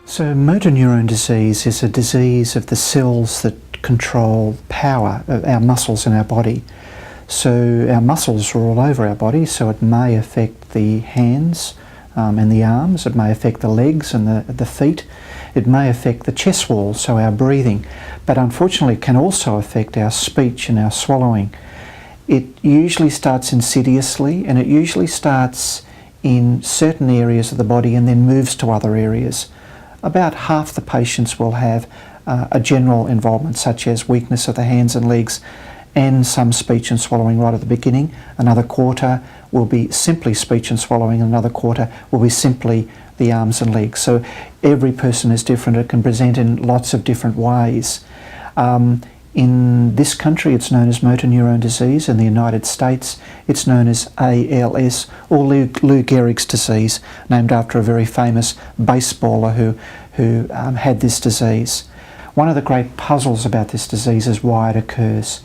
So motor neurone disease is a disease of the cells that control power of our muscles in our body. So our muscles are all over our body, so it may affect the hands and the arms, it may affect the legs and the feet, it may affect the chest wall, so our breathing, but unfortunately it can also affect our speech and our swallowing. It usually starts insidiously, and it usually starts in certain areas of the body and then moves to other areas. About half the patients will have a general involvement, such as weakness of the hands and legs and some speech and swallowing right at the beginning. Another quarter will be simply speech and swallowing, and another quarter will be simply the arms and legs. So every person is different. It can present in lots of different ways. In this country it's known as motor neurone disease. In the United States it's known as ALS, or Lou Gehrig's disease, named after a very famous baseballer who had this disease. One of the great puzzles about this disease is why it occurs.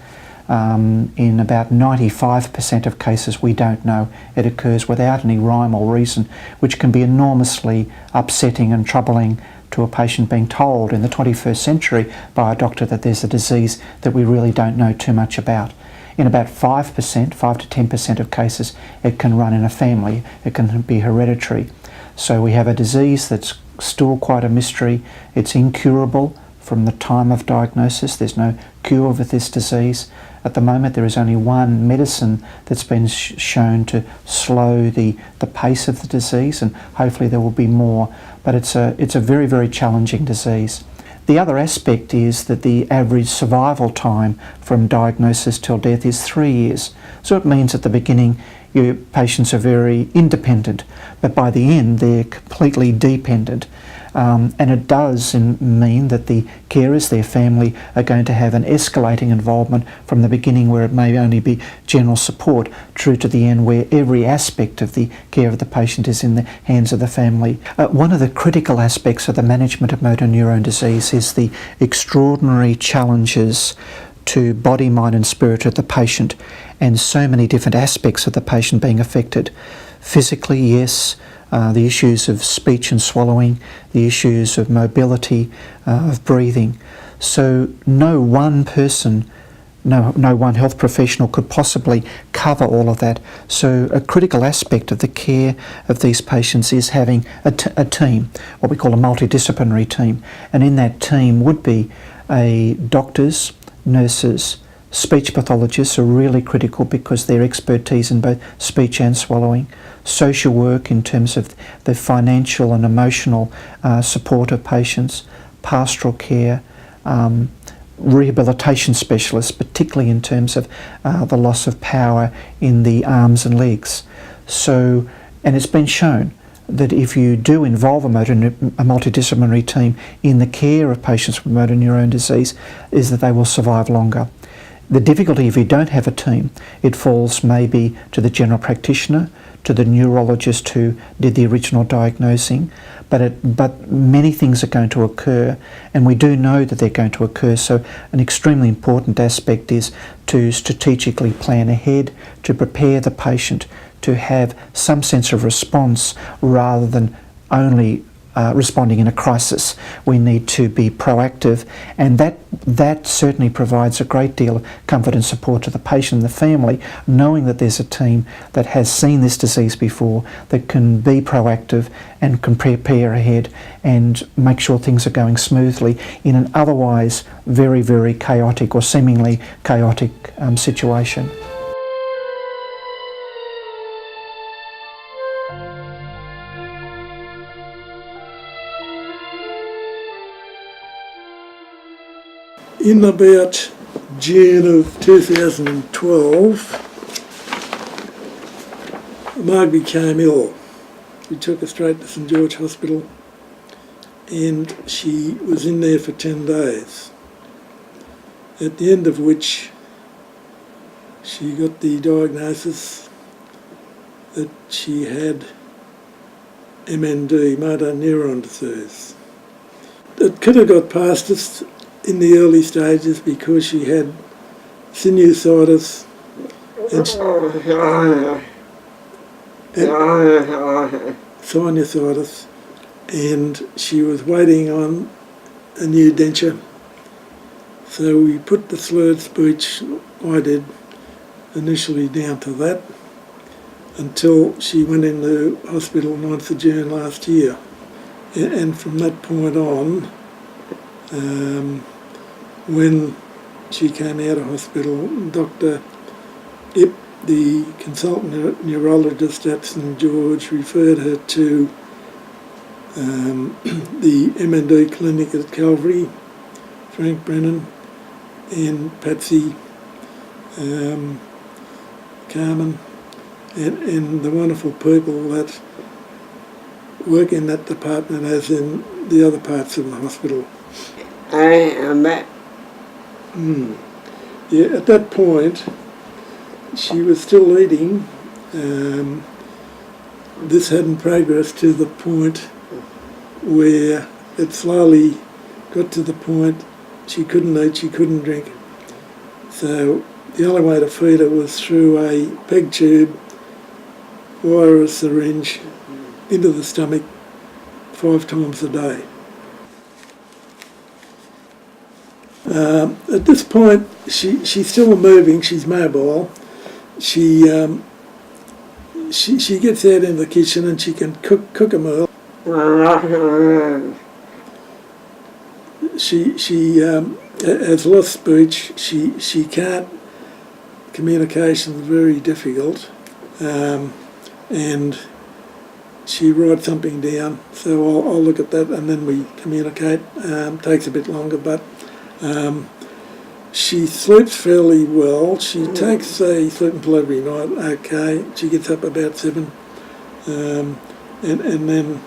In about 95% of cases we don't know. It occurs without any rhyme or reason, which can be enormously upsetting and troubling to a patient being told in the 21st century by a doctor that there's a disease that we really don't know too much about. In about 5%, 5 to 10% of cases, it can run in a family. It can be hereditary. So we have a disease that's still quite a mystery. It's incurable from the time of diagnosis. There's no cure for this disease. At the moment there is only one medicine that's been shown to slow the pace of the disease, and hopefully there will be more. But it's a very, very challenging disease. The other aspect is that the average survival time from diagnosis till death is 3 years. So it means at the beginning your patients are very independent, but by the end they're completely dependent. And it does mean that the carers, their family, are going to have an escalating involvement from the beginning, where it may only be general support, through to the end where every aspect of the care of the patient is in the hands of the family. One of the critical aspects of the management of motor neurone disease is the extraordinary challenges to body, mind and spirit of the patient, and so many different aspects of the patient being affected. Physically, yes, the issues of speech and swallowing, the issues of mobility, of breathing. So no one person, no one health professional could possibly cover all of that. So a critical aspect of the care of these patients is having a team, what we call a multidisciplinary team. And in that team would be doctors, nurses, speech pathologists are really critical because their expertise in both speech and swallowing. Social work in terms of the financial and emotional support of patients, pastoral care, rehabilitation specialists, particularly in terms of the loss of power in the arms and legs. So, and it's been shown that if you do involve a multidisciplinary team in the care of patients with motor neurone disease, is that they will survive longer. The difficulty if you don't have a team, it falls maybe to the general practitioner, to the neurologist who did the original diagnosing, but many things are going to occur, and we do know that they're going to occur. So an extremely important aspect is to strategically plan ahead, to prepare the patient to have some sense of response rather than only responding in a crisis. We need to be proactive, and that certainly provides a great deal of comfort and support to the patient and the family, knowing that there's a team that has seen this disease before, that can be proactive and can prepare ahead and make sure things are going smoothly in an otherwise very, very chaotic or seemingly chaotic situation. In about June of 2012, Margaret became ill. We took her straight to St George Hospital and she was in there for 10 days, at the end of which she got the diagnosis that she had MND, motor neuron disease. It could have got past us in the early stages because she had sinusitis and sinusitis, and she was waiting on a new denture. So we put the slurred speech, I did, initially down to that, until she went into hospital 9th of June last year. And from that point on, when she came out of hospital, Dr. Ip, the consultant neurologist at St George, referred her to the MND clinic at Calvary, Frank Brennan and Patsy, Carmen, and the wonderful people that work in that department as in the other parts of the hospital. Yeah, at that point, she was still eating. This hadn't progressed to the point where it slowly got to the point she couldn't eat, she couldn't drink. So the only way to feed her was through a peg tube via a syringe into the stomach 5 times a day. At this point, she's still moving, she's mobile. She gets out in the kitchen and she can cook a meal. She has lost speech. She can't. Communication is very difficult, and she writes something down. So I'll look at that and then we communicate. Takes a bit longer, but she sleeps fairly well. She takes a sleeping pill every night. Okay, she gets up about 7, and then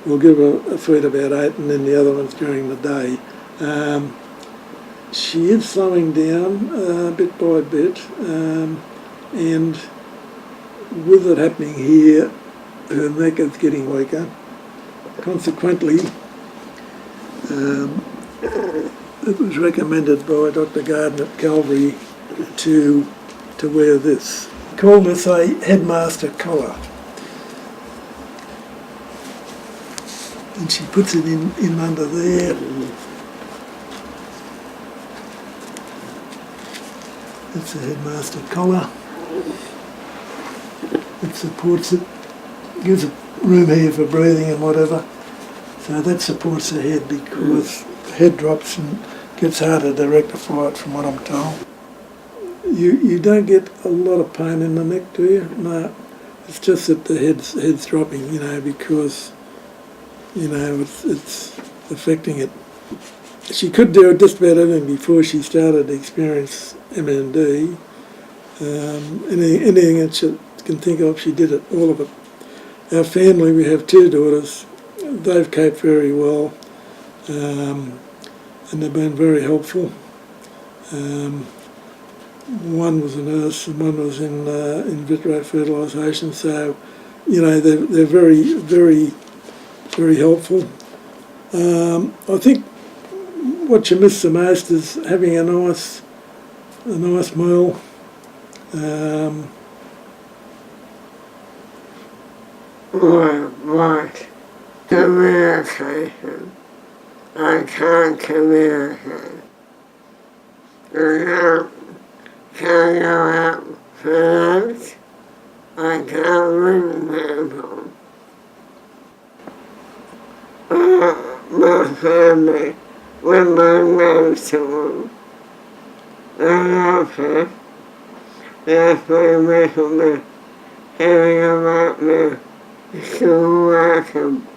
we'll give her a feed about 8, and then the other ones during the day. She is slowing down bit by bit, and with it happening here, her neck is getting weaker. Consequently, it was recommended by Dr. Gardner at Calvary to wear this. We call this a headmaster collar. And she puts it in under there. That's a headmaster collar. It supports it, gives it room here for breathing and whatever. So that supports the head because the head drops and gets harder to rectify it from what I'm told. You don't get a lot of pain in the neck, do you? No. It's just that the head's dropping, because it's affecting it. She could do just about everything before she started to experience MND. Anything that she can think of, she did it, all of it. Our family, we have 2 daughters. They've coped very well, and they've been very helpful. One was a nurse and one was in vitro fertilisation, so they're very, very, very helpful. I think what you miss the most is having a nice meal. What? Communication. I can't communicate. Can't go out for lunch. I can't ring people. My family, when my grandchildren, I love her. That's my recommend hearing about me. School welcome.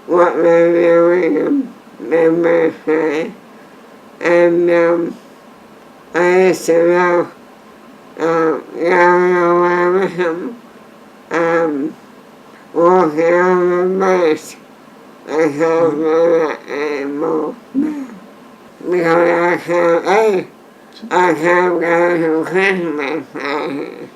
What they're doing, they may say, and I used to love going away with him, walking on the beach. I can't do that anymore now. Because I can't eat. I can't go to Christmas parties.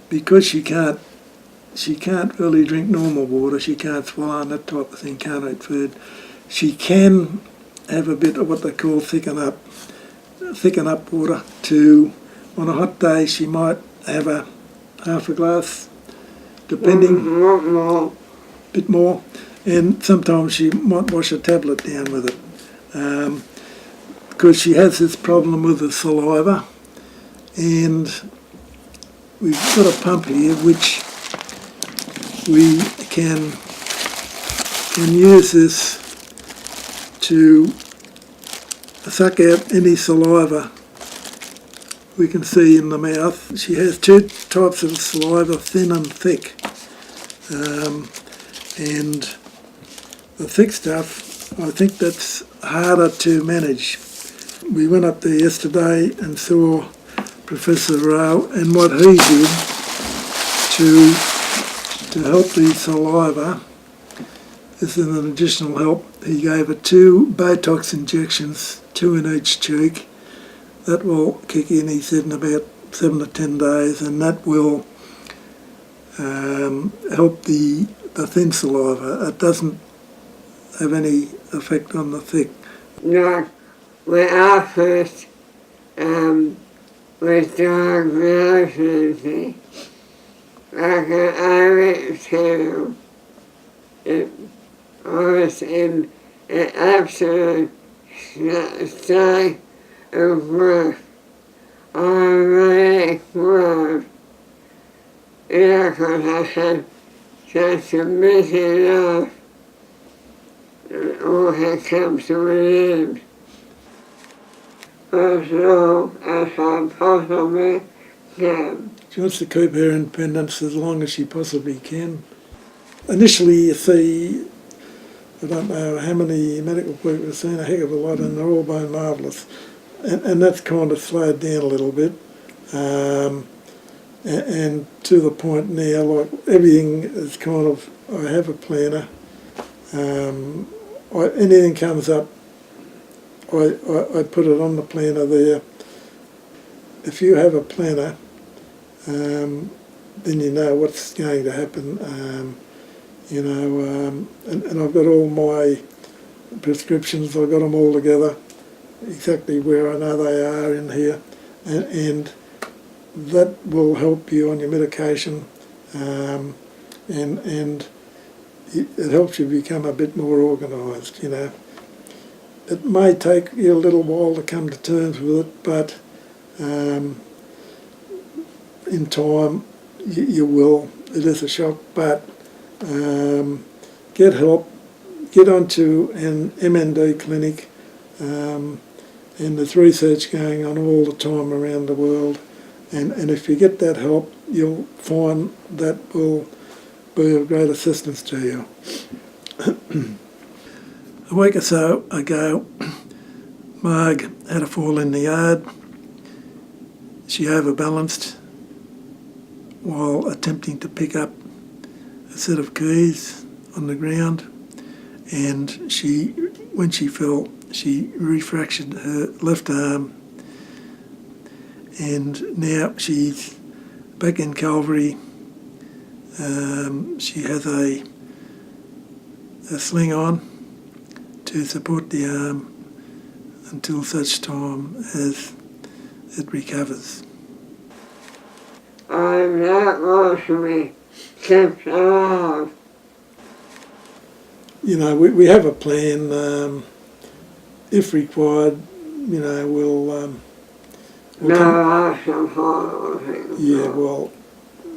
Because she can't really drink normal water, she can't swallow and that type of thing, can't eat food. She can have a bit of what they call thicken up water. On a hot day she might have a half a glass, depending, bit more, and sometimes she might wash a tablet down with it. Because she has this problem with the saliva, and we've got a pump here which we can use this to suck out any saliva we can see in the mouth. She has two types of saliva, thin and thick. And the thick stuff, I think that's harder to manage. We went up there yesterday and saw Professor Rowe, and what he did to help the saliva is an additional help. He gave her 2 Botox injections, 2 in each cheek. That will kick in, he said, in about 7 to 10 days, and that will help the thin saliva. It doesn't have any effect on the thick. No, when I first was diagnosed with it, like I went to, it was in an absolute state of growth. I really was. Because I had such a busy life, it all had come to an end. As long as I possibly can. She wants to keep her independence as long as she possibly can. Initially, you see, I don't know how many medical people have seen, a heck of a lot, and they're all been marvellous. And that's kind of slowed down a little bit. And to the point now, like everything is kind of, I have a planner. Anything comes up, I put it on the planner there. If you have a planner, then you know what's going to happen. And I've got all my prescriptions, I've got them all together, exactly where I know they are in here, and that will help you on your medication, and it helps you become a bit more organised, you know. It may take you a little while to come to terms with it, but in time you will. It is a shock, but get help, get onto an MND clinic, and there's research going on all the time around the world, and if you get that help, you'll find that will be of great assistance to you. A week or so ago, Marg had a fall in the yard. She overbalanced while attempting to pick up a set of keys on the ground, and when she fell, she refractured her left arm, and now she's back in Calvary. She has a sling on to support the arm until such time as it recovers. I'm not going to be kept alive. you know, we have a come. If required, you know, we'll No, come. I support him. Yeah, well,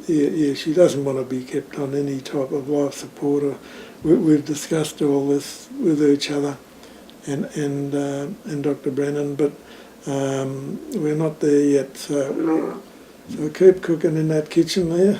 yeah, she doesn't want to be kept on any type of life support. Or we've discussed all this with each other and Dr. Brennan, but we're not there yet. So No. keep cooking in that kitchen there.